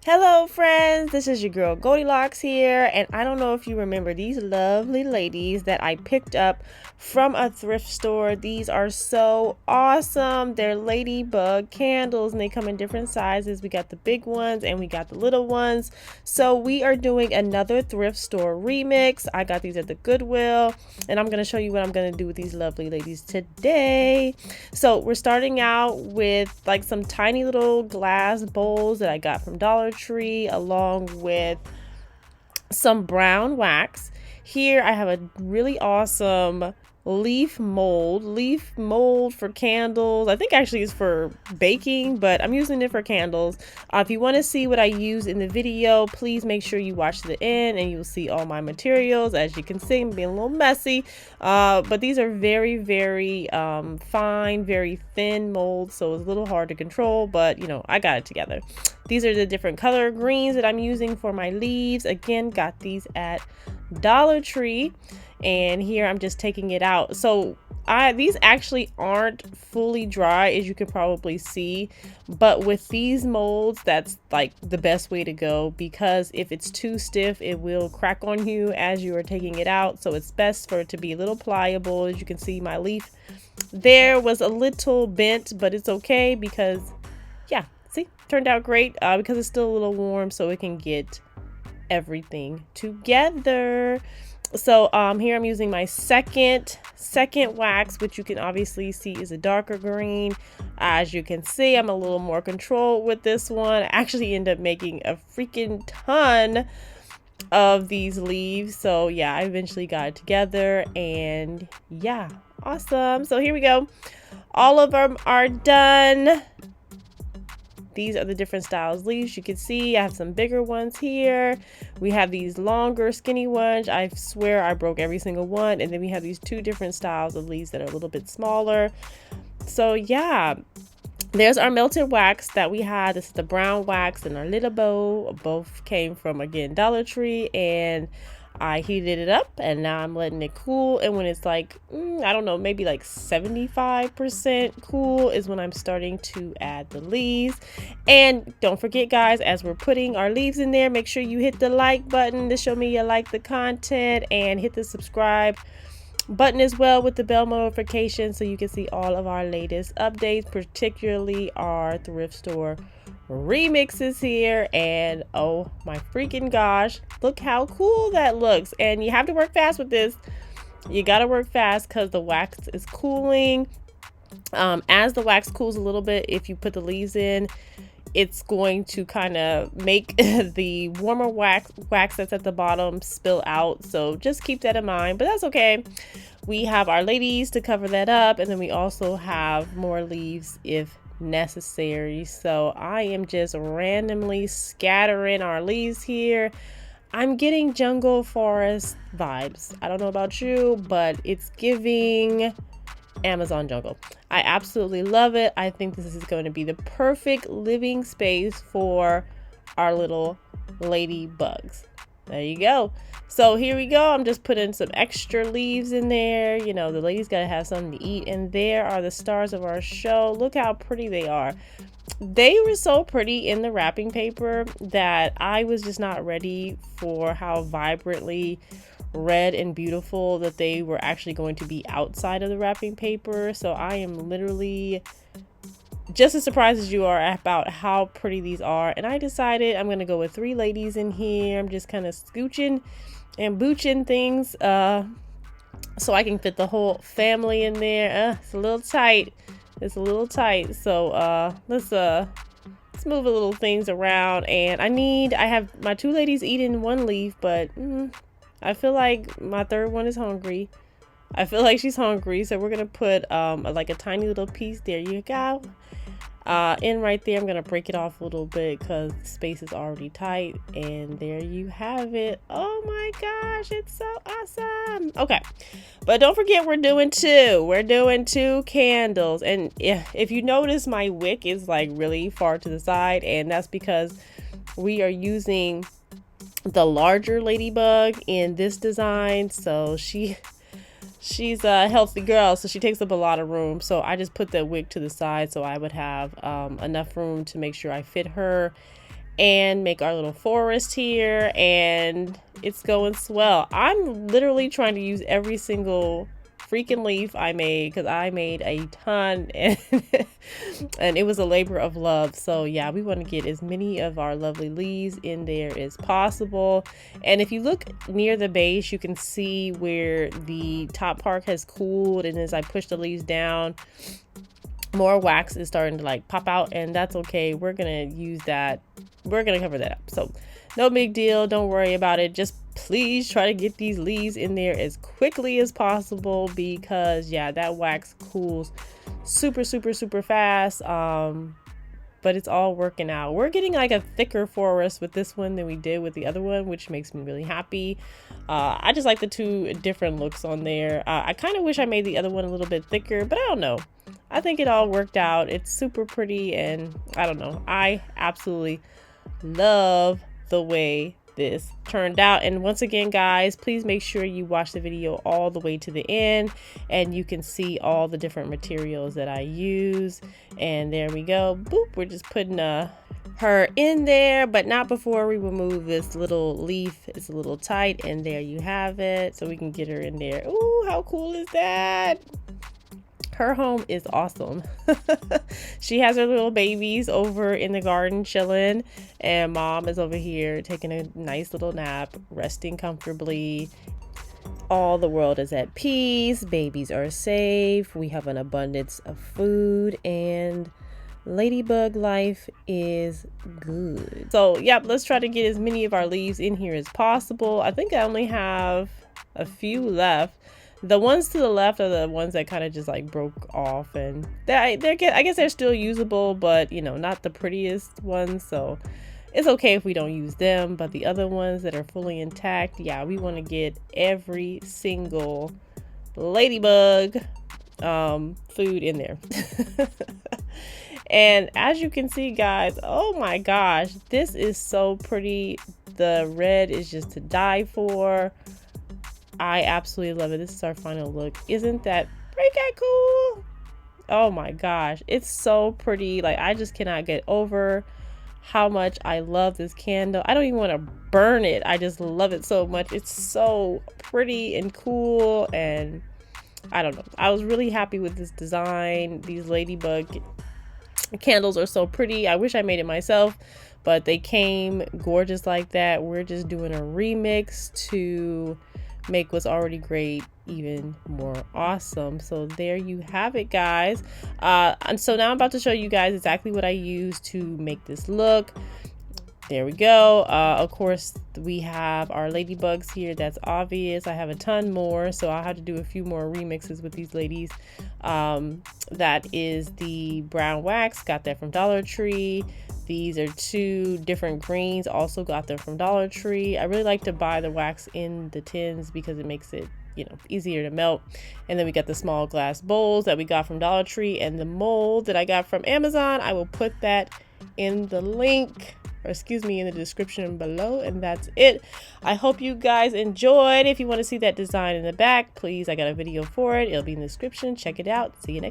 Hello friends, this is your girl Goldilocks here, and I don't know if you remember these lovely ladies that I picked up from a thrift store. These are so awesome. They're ladybug candles and they come in different sizes. We got the big ones and we got the little ones. So we are doing another thrift store remix. I got these at the Goodwill and I'm going to show you what I'm going to do with these lovely ladies today. So we're starting out with like some tiny little glass bowls that I got from Dollar Tree, along with some brown wax. Here I have a really awesome leaf mold for candles. I think actually it's for baking, but I'm using it for candles. If you want to see what I use in the video, please make sure you watch to the end and you'll see all my materials. As you can see, I'm being a little messy, but these are very fine, very thin molds, so it's a little hard to control, but you know, I got it together. These are the different color greens that I'm using for my leaves. Again, got these at Dollar Tree. And here I'm just taking it out. So these actually aren't fully dry, as you can probably see, but with these molds, that's like the best way to go, because if it's too stiff, it will crack on you as you are taking it out. So it's best for it to be a little pliable. As you can see, my leaf there was a little bent, but it's okay because yeah, see, turned out great because it's still a little warm, so it can get everything together. So here I'm using my second wax, which you can obviously see is a darker green. As you can see, I'm a little more controlled with this one. I actually end up making a freaking ton of these leaves. So yeah, I eventually got it together, and yeah, awesome. So here we go. All of them are done. These are the different styles leaves. You can see I have some bigger ones here. We have these longer skinny ones. I swear I broke every single one. And then we have these two different styles of leaves that are a little bit smaller. So yeah, there's our melted wax that we had. This is the brown wax and our little bow. Both came from, again, Dollar Tree, and I heated it up and now I'm letting it cool. And when it's like, I don't know, maybe like 75% cool is when I'm starting to add the leaves. And don't forget, guys, as we're putting our leaves in there, make sure you hit the like button to show me you like the content, and hit the subscribe button as well with the bell notification so you can see all of our latest updates, particularly our thrift store remixes here. And oh my freaking gosh, look how cool that looks. And you have to work fast with this. You got to work fast because the wax is cooling. As the wax cools a little bit, if you put the leaves in, it's going to kind of make the warmer wax that's at the bottom spill out. So just keep that in mind, but that's okay. We have our ladies to cover that up, and then we also have more leaves if necessary. So I am just randomly scattering our leaves here. I'm getting jungle forest vibes. I don't know about you, but it's giving Amazon jungle. I absolutely love it. I think this is going to be the perfect living space for our little ladybugs. There you go. So here we go. I'm just putting some extra leaves in there. You know, the ladies got to have something to eat. And there are the stars of our show. Look how pretty they are. They were so pretty in the wrapping paper that I was just not ready for how vibrantly red and beautiful that they were actually going to be outside of the wrapping paper. So I am literally just as surprised as you are about how pretty these are. And I decided I'm going to go with 3 ladies in here. I'm just kind of scooching and booching things so I can fit the whole family in there. It's a little tight. It's a little tight. So let's move a little things around. And I have my 2 ladies eating 1 leaf, but I feel like my 3rd one is hungry. I feel like she's hungry, so we're gonna put like a tiny little piece. There you go. In right there. I'm gonna break it off a little bit because the space is already tight, and there you have it. Oh my gosh, it's so awesome. Okay, but don't forget, we're doing 2 candles. And if you notice, my wick is like really far to the side, and that's because we are using the larger ladybug in this design. So she's a healthy girl, so she takes up a lot of room. So I just put that wig to the side so I would have enough room to make sure I fit her and make our little forest here, and it's going swell. I'm literally trying to use every single freaking leaf I made, because I made a ton, and and it was a labor of love. So yeah, we want to get as many of our lovely leaves in there as possible. And if you look near the base, you can see where the top part has cooled, and as I push the leaves down, more wax is starting to like pop out, and that's okay. We're gonna use that, we're gonna cover that up, so no big deal, don't worry about it. Just please try to get these leaves in there as quickly as possible, because yeah, that wax cools super fast. But it's all working out. We're getting like a thicker forest with this one than we did with the other one, which makes me really happy. I just like the two different looks on there. I kind of wish I made the other one a little bit thicker, but I don't know. I think it all worked out. It's super pretty, and I don't know. I absolutely love the way this turned out. And once again, guys, please make sure you watch the video all the way to the end, and you can see all the different materials that I use. And there we go. Boop. We're just putting her in there, but not before we remove this little leaf. It's a little tight, and there you have it. So we can get her in there. Ooh, how cool is that? Her home is awesome. She has her little babies over in the garden chilling, and mom is over here taking a nice little nap, resting comfortably. All the world is at peace. Babies are safe. We have an abundance of food, and ladybug life is good. So yep, let's try to get as many of our leaves in here as possible. I think I only have a few left. The ones to the left are the ones that kind of just like broke off, and I guess they're still usable, but you know, not the prettiest ones, so it's okay if we don't use them. But the other ones that are fully intact, yeah, we want to get every single ladybug food in there. And as you can see, guys, oh my gosh, this is so pretty. The red is just to die for. I absolutely love it. This is our final look. Isn't that freaking cool? Oh my gosh, it's so pretty. Like, I just cannot get over how much I love this candle. I don't even want to burn it. I just love it so much. It's so pretty and cool, and I don't know. I was really happy with this design. These ladybug candles are so pretty. I wish I made it myself, but they came gorgeous like that. We're just doing a remix to make what's already great even more awesome. So there you have it, guys. And so now I'm about to show you guys exactly what I use to make this look. There we go. Of course, we have our ladybugs here. That's obvious. I have a ton more, so I'll have to do a few more remixes with these ladies. That is the brown wax. Got that from Dollar Tree. These are two different greens. Also got them from Dollar Tree. I really like to buy the wax in the tins because it makes it, you know, easier to melt. And then we got the small glass bowls that we got from Dollar Tree, and the mold that I got from Amazon. I will put that in the link, or excuse me, in the description below. And that's it. I hope you guys enjoyed. If you want to see that design in the back, please, I got a video for it. It'll be in the description. Check it out. See you next time.